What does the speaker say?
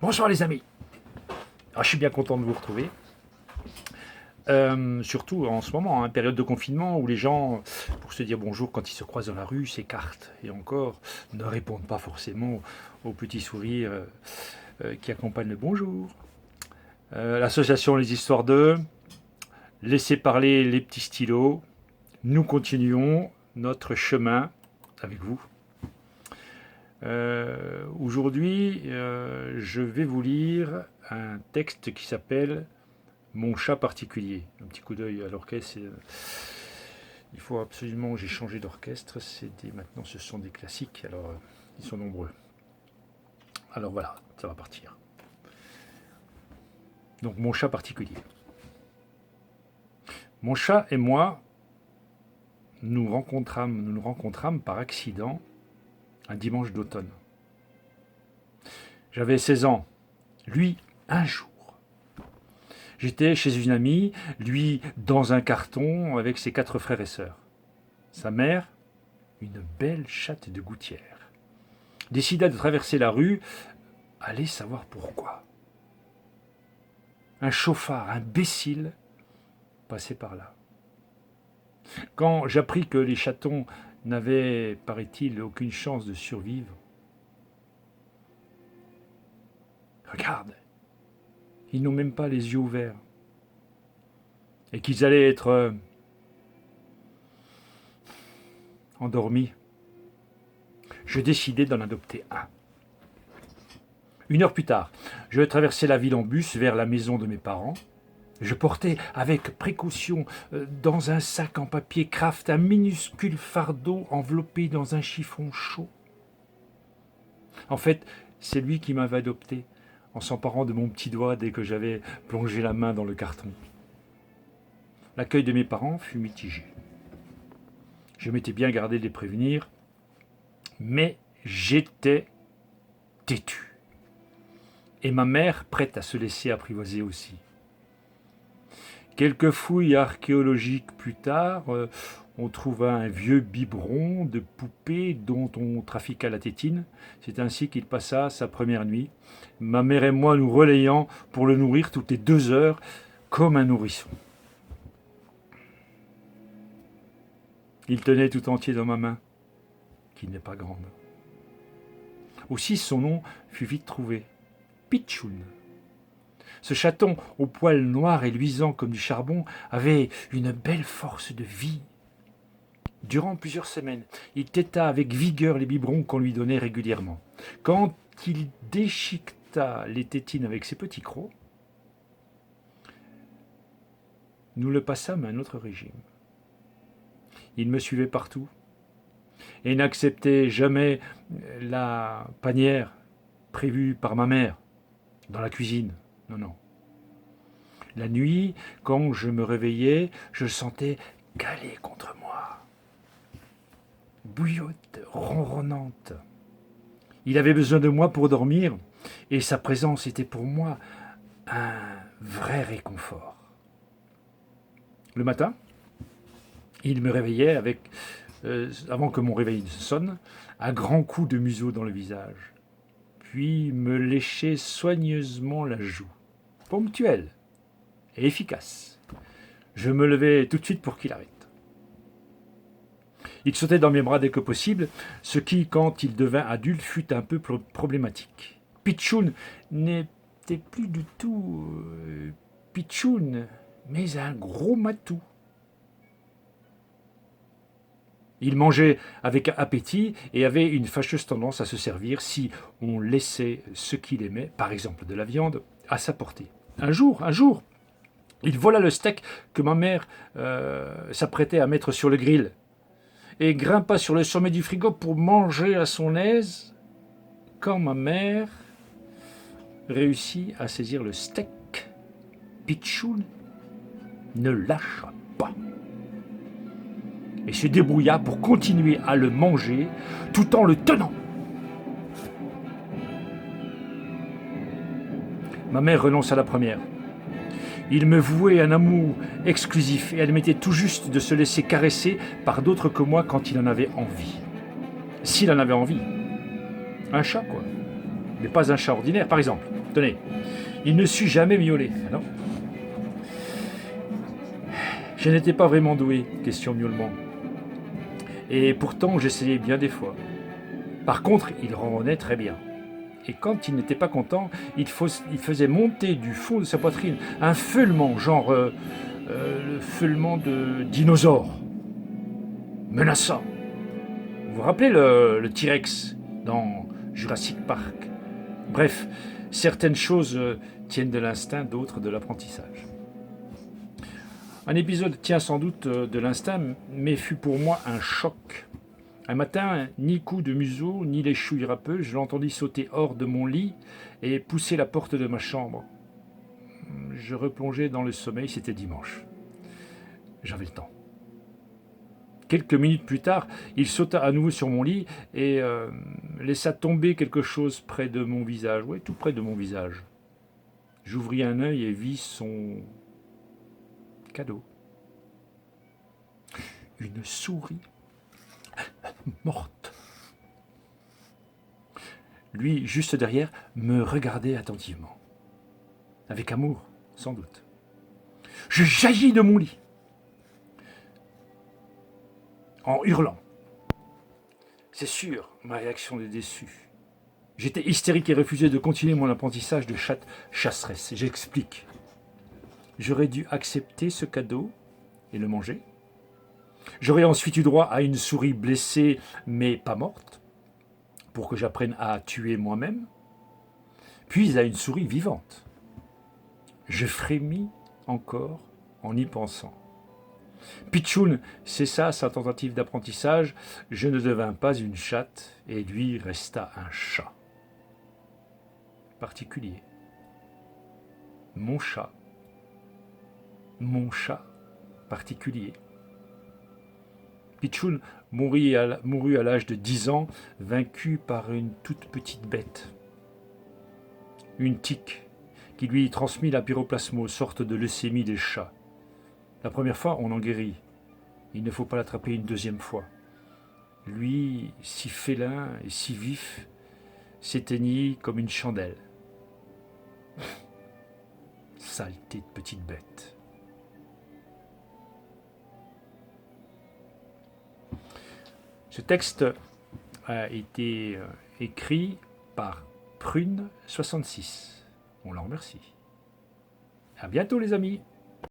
Bonsoir les amis. Je suis bien content de vous retrouver. Surtout en ce moment, hein, période de confinement où les gens, pour se dire bonjour quand ils se croisent dans la rue, s'écartent et encore ne répondent pas forcément au petit sourire qui accompagne le bonjour. L'association Les Histoires de laissez parler les petits stylos. Nous continuons notre chemin avec vous. Aujourd'hui, je vais vous lire un texte qui s'appelle Mon chat particulier. Un petit coup d'œil à l'orchestre. Il faut absolument que j'ai changé d'orchestre. Maintenant, ce sont des classiques. Alors, ils sont nombreux. Alors voilà, ça va partir. Donc, mon chat particulier. Mon chat et moi, nous nous rencontrâmes par accident un dimanche d'automne. J'avais 16 ans, lui un jour. J'étais chez une amie, lui dans un carton avec ses 4 frères et sœurs. Sa mère, une belle chatte de gouttière, décida de traverser la rue, allez savoir pourquoi. Un chauffard imbécile passait par là. Quand j'appris que les chatons n'avaient, paraît-il, aucune chance de survivre, regarde, ils n'ont même pas les yeux ouverts. Et qu'ils allaient être endormis. Je décidai d'en adopter un. 1 heure plus tard, je traversais la ville en bus vers la maison de mes parents. Je portais avec précaution dans un sac en papier craft un minuscule fardeau enveloppé dans un chiffon chaud. En fait, c'est lui qui m'avait adopté en s'emparant de mon petit doigt dès que j'avais plongé la main dans le carton. L'accueil de mes parents fut mitigé. Je m'étais bien gardé de les prévenir, mais j'étais têtu. Et ma mère prête à se laisser apprivoiser aussi. Quelques fouilles archéologiques plus tard, on trouva un vieux biberon de poupée dont on trafiqua la tétine. C'est ainsi qu'il passa sa première nuit, ma mère et moi nous relayant pour le nourrir toutes les 2 heures comme un nourrisson. Il tenait tout entier dans ma main, qui n'est pas grande. Aussi son nom fut vite trouvé, Pitchoun. Ce chaton au poil noir et luisant comme du charbon avait une belle force de vie. Durant plusieurs semaines, il têta avec vigueur les biberons qu'on lui donnait régulièrement. Quand il déchiqueta les tétines avec ses petits crocs, nous le passâmes à un autre régime. Il me suivait partout et n'acceptait jamais la panière prévue par ma mère dans la cuisine. Non. La nuit, quand je me réveillais, je le sentais caler contre moi. Bouillotte, ronronnante. Il avait besoin de moi pour dormir et sa présence était pour moi un vrai réconfort. Le matin, il me réveillait avant que mon réveil ne sonne, un grand coup de museau dans le visage, puis me léchait soigneusement la joue. Ponctuel et efficace. Je me levais tout de suite pour qu'il arrête. Il sautait dans mes bras dès que possible, ce qui, quand il devint adulte, fut un peu problématique. Pitchoun n'était plus du tout Pitchoun, mais un gros matou. Il mangeait avec appétit et avait une fâcheuse tendance à se servir si on laissait ce qu'il aimait, par exemple de la viande, à sa portée. Un jour, il vola le steak que ma mère s'apprêtait à mettre sur le grill et grimpa sur le sommet du frigo pour manger à son aise quand ma mère réussit à saisir le steak. Pitchoun ne lâcha pas et se débrouilla pour continuer à le manger tout en le tenant. Ma mère renonce à la première. Il me vouait un amour exclusif et admettait tout juste de se laisser caresser par d'autres que moi quand il en avait envie. S'il en avait envie. Un chat, quoi. Mais pas un chat ordinaire, par exemple. Tenez, il ne sut jamais miauler. Ah non. Je n'étais pas vraiment doué, question miaulement. Et pourtant, j'essayais bien des fois. Par contre, il ronronnait très bien. Et quand il n'était pas content, il faisait monter du fond de sa poitrine un feulement, genre le feulement de dinosaure, menaçant. Vous vous rappelez le T-Rex dans Jurassic Park? Bref, certaines choses tiennent de l'instinct, d'autres de l'apprentissage. Un épisode tient sans doute de l'instinct, mais fut pour moi un choc. Un matin, ni coup de museau, ni les chouilles râpeuses, je l'entendis sauter hors de mon lit et pousser la porte de ma chambre. Je replongeai dans le sommeil, c'était dimanche. J'avais le temps. Quelques minutes plus tard, il sauta à nouveau sur mon lit et laissa tomber quelque chose près de mon visage. Oui, tout près de mon visage. J'ouvris un œil et vis son cadeau. Une souris morte. Lui, juste derrière, me regardait attentivement. Avec amour, sans doute. Je jaillis de mon lit, en hurlant. C'est sûr, ma réaction est déçue. J'étais hystérique et refusais de continuer mon apprentissage de chatte chasseresse. J'explique. J'aurais dû accepter ce cadeau et le manger. J'aurais ensuite eu droit à une souris blessée mais pas morte, pour que j'apprenne à tuer moi-même, puis à une souris vivante. Je frémis encore en y pensant. Pitchoun cessa sa tentative d'apprentissage, je ne devins pas une chatte, et lui resta un chat. Particulier. Mon chat particulier. Pitchoun mourut à l'âge de 10 ans, vaincu par une toute petite bête. Une tique, qui lui transmit la pyroplasmose, sorte de leucémie des chats. La première fois, on en guérit. Il ne faut pas l'attraper une deuxième fois. Lui, si félin et si vif, s'éteignit comme une chandelle. Saleté de petite bête. Ce texte a été écrit par Prune66. On l'en remercie. À bientôt les amis.